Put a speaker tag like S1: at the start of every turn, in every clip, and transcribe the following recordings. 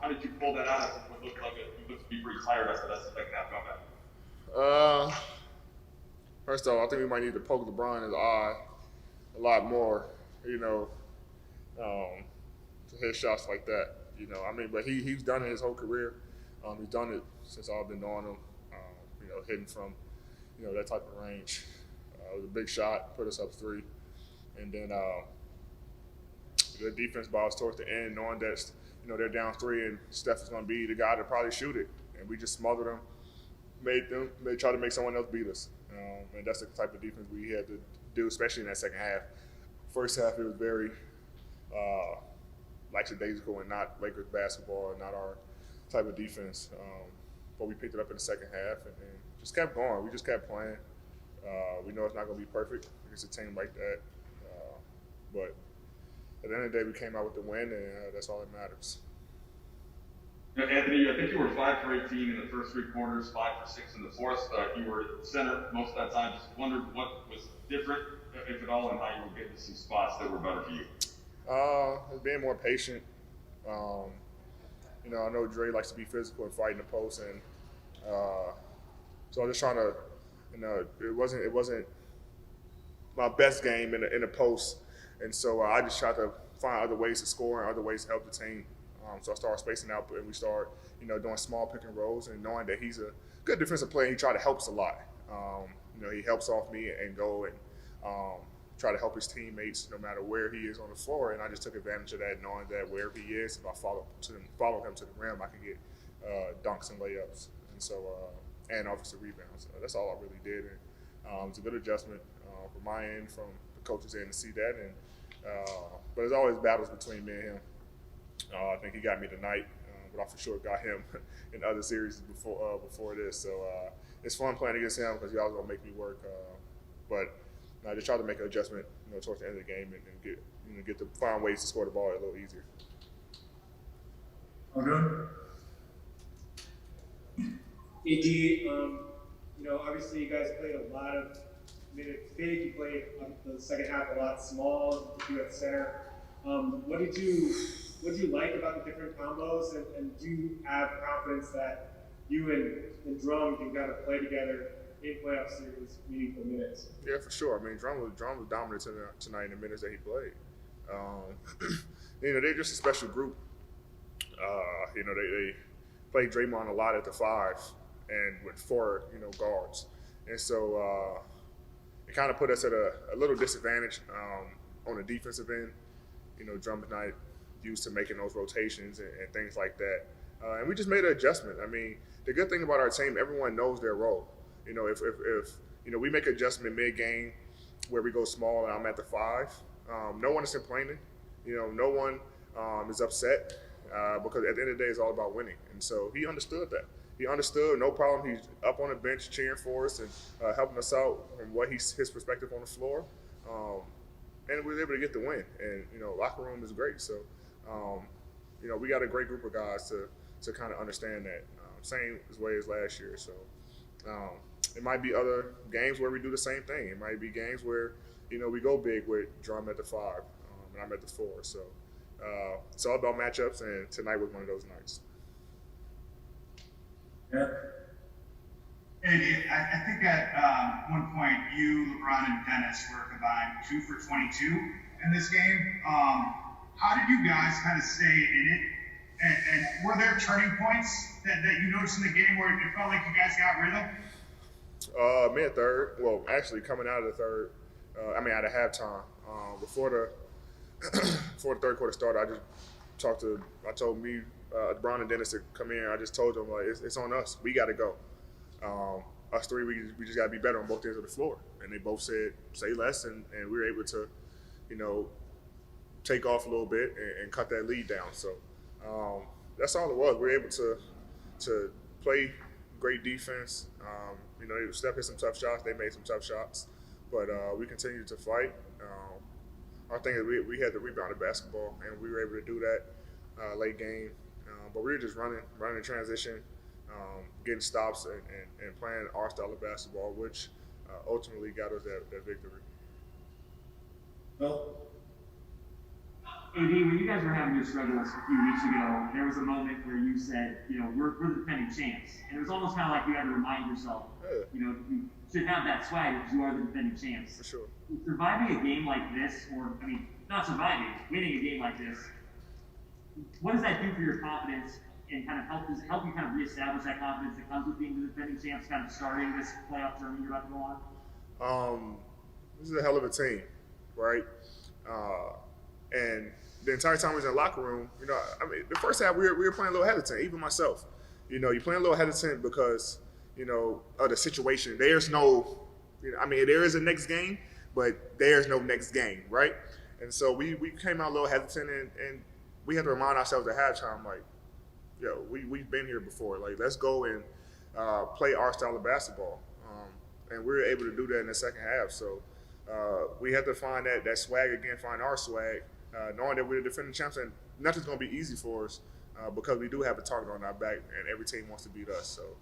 S1: How did you pull that out after what looked like you looked to be pretty tired after that second half comeback?
S2: Uh, First off, I think we might need to poke LeBron in the eye a lot more. You know, um, to hit shots like that. I mean, but he's done it his whole career. He's done it since I've been knowing him. Hitting from that type of range. It was a big shot, put us up three, and then the defense balls towards the end, knowing that they're down three and Steph is going to be the guy to probably shoot it, and we just smothered them, they try to make someone else beat us, and that's the type of defense we had to do, especially in that second half. First half it was very lackadaisical and not Lakers basketball and not our type of defense. But we picked it up in the second half and just kept going. We just kept playing. We know it's not going to be perfect against a team like that, but at the end of the day, we came out with the win, and that's all that matters.
S1: Anthony, I think you were 5 for 18 in the first 3 quarters, 5 for 6 in the fourth. You were center most of that time. Just wondered what was different, if at all, and how you were getting to some spots that were better for you.
S2: Being more patient. I know Dre likes to be physical and fight in the post, and so I'm just trying to, it wasn't my best game in the post, and so I just tried to find other ways to score and other ways to help the team. So I started spacing out, and we started, doing small pick and rolls, and knowing that he's a good defensive player, he tried to help us a lot. He helps off me and go and try to help his teammates no matter where he is on the floor, and I just took advantage of that, knowing that wherever he is, if I follow him to the rim, I can get dunks and layups, and so and offensive rebounds. That's all I really did, and it's a good adjustment from my end, from the coaches' end, to see that. And but there's always battles between me and him. I think he got me tonight, but I for sure got him in other series before this. So it's fun playing against him because he always gonna make me work. But I just try to make an adjustment, towards the end of the game and get to find ways to score the ball a little easier.
S3: All good.
S4: Obviously you guys played a lot of minutes big. You played the second half a lot small. You at center. What did you like about the different combos, and do you have confidence that you and Drum can kind of play together in playoff series, meaningful minutes?
S2: Yeah, for sure. I mean, Drum was dominant tonight in the minutes that he played. They're just a special group. They played Draymond a lot at the 5 and with 4, guards. And so it kind of put us at a little disadvantage on the defensive end. Drum tonight used to making those rotations and things like that. And we just made an adjustment. I mean, the good thing about our team, everyone knows their role. If we make an adjustment mid-game where we go small and I'm at the 5, no one is complaining. No one is upset because at the end of the day, it's all about winning. And so he understood that. He understood, no problem. He's up on the bench cheering for us and helping us out from his perspective on the floor. And we were able to get the win. And, locker room is great. So, we got a great group of guys to kind of understand that. Same way as last year. So, it might be other games where we do the same thing. It might be games where, we go big with Drum at the 5 and I'm at the 4. So, it's all about matchups, and tonight was one of those nights.
S3: Yeah.
S5: Andy, I think at one point you, LeBron, and Dennis were combined 2 for 22 in this game. How did you guys kind of stay in it? And were there turning points that you noticed in the game where it felt like you guys got rhythm?
S2: Mid-third. Well, actually coming out of the third. Out of halftime. Before the third quarter started, I told LeBron and Dennis to come in. I just told them, like, it's on us. We got to go. Us three, we just got to be better on both ends of the floor. And they both said, say less, and we were able to, take off a little bit and cut that lead down. So that's all it was. We were able to play great defense. Steph hit some tough shots. They made some tough shots. But we continued to fight. Our thing is we had to rebound the basketball, and we were able to do that late game. But we were just running in transition, getting stops, and playing our style of basketball, which ultimately got us that victory.
S3: Well, AD, when you guys were having your struggles a few weeks ago, there was a moment where you said, we're the defending champs. And it was almost kind of like you had to remind yourself, you should have that swag because you are the defending champs.
S2: For sure.
S3: Surviving a game like this, or, not surviving, winning a game like this, what does that do for your confidence and kind of does it help you kind of reestablish that confidence that comes with being the defending champs, kind of starting this playoff journey you're about to go on?
S2: This is a hell of a team, right? And the entire time we was in the locker room, the first half we were playing a little hesitant, even myself. You're playing a little hesitant because, of the situation. There's no, there is a next game, but there's no next game, right? And so we came out a little hesitant, and we had to remind ourselves at halftime, like, we've been here before. Like, let's go and play our style of basketball. And we were able to do that in the second half. So we had to find that swag again, find our swag, knowing that we're the defending champs, and nothing's going to be easy for us because we do have a target on our back, and every team wants to beat us. So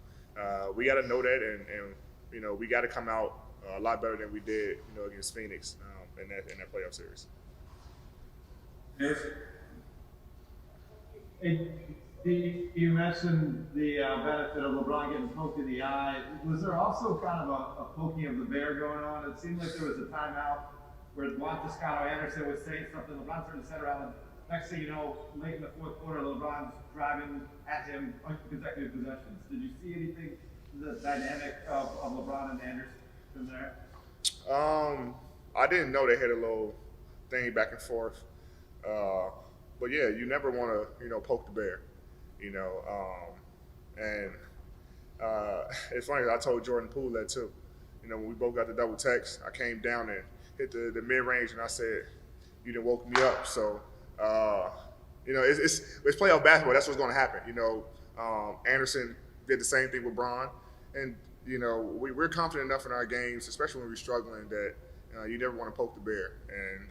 S2: we got to know that, and we got to come out a lot better than we did, against Phoenix in that playoff series.
S6: You mentioned the benefit of LeBron getting poked in the eye. Was there also kind of a poking of the bear going on? It seemed like there was a timeout where Juan Toscano-Anderson was saying something. LeBron turned his head around, and next thing you know, late in the fourth quarter, LeBron's driving at him on consecutive possessions. Did you see anything, the dynamic of LeBron and Anderson there?
S2: I didn't know they had a little thing back and forth. But yeah, you never want to, poke the bear. It's funny, I told Jordan Poole that too. When we both got the double text, I came down and hit the mid-range, and I said, you done woke me up. So, it's playoff basketball. That's what's going to happen. Anderson did the same thing with Bron. And, we're confident enough in our games, especially when we're struggling, that you never want to poke the bear. And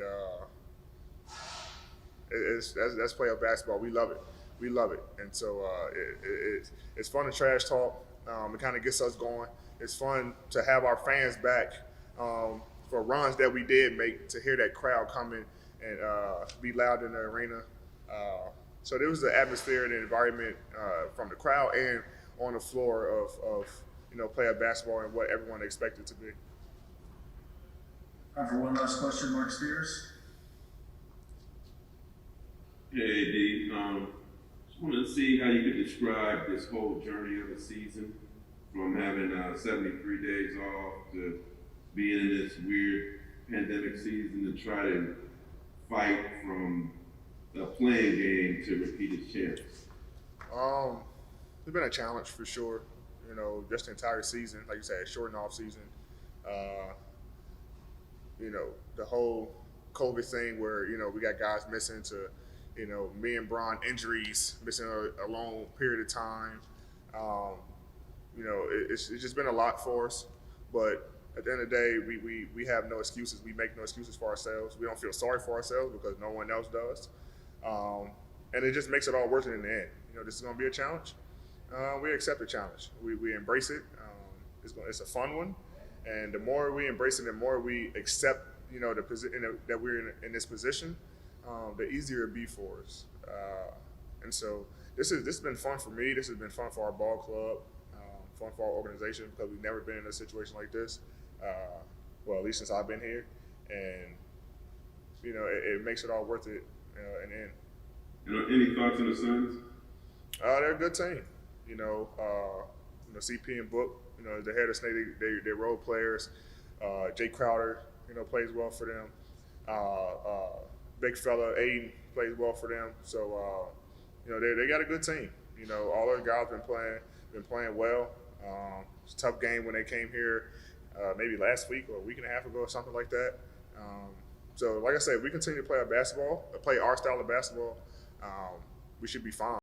S2: that's playoff basketball. We love it. We love it. And so it's fun to trash talk. It kind of gets us going. It's fun to have our fans back for runs that we did make, to hear that crowd coming and be loud in the arena. So there was the atmosphere and the environment from the crowd and on the floor of playoff basketball and what everyone expected to be.
S7: Time for one last question, Mark Spears.
S8: Hey, AD. Just wanted to see how you could describe this whole journey of the season, from having 73 days off to being in this weird pandemic season to try to fight from a playing game to repeat as champs.
S2: It's been a challenge for sure. Just the entire season, like you said, shortened off season. The whole COVID thing where, we got guys missing to, me and Bron injuries, missing a long period of time. It's just been a lot for us. But at the end of the day, we have no excuses. We make no excuses for ourselves. We don't feel sorry for ourselves because no one else does. And it just makes it all worth it in the end. This is going to be a challenge. We accept the challenge. We embrace it. It's a fun one. And the more we embrace it, the more we accept, the position that we're in this position, the easier it'll be for us. And so this has been fun for me. This has been fun for our ball club, fun for our organization, because we've never been in a situation like this. Well, at least since I've been here, and it makes it all worth it in the end.
S8: Any thoughts on the Suns?
S2: They're a good team. CP and Book, the head of Snake, they're role players. Jay Crowder, plays well for them. Big fella Aiden plays well for them. So they got a good team. All their guys been playing well. It's a tough game when they came here, maybe last week or a week and a half ago or something like that. So like I said, we continue to play our style of basketball. We should be fine.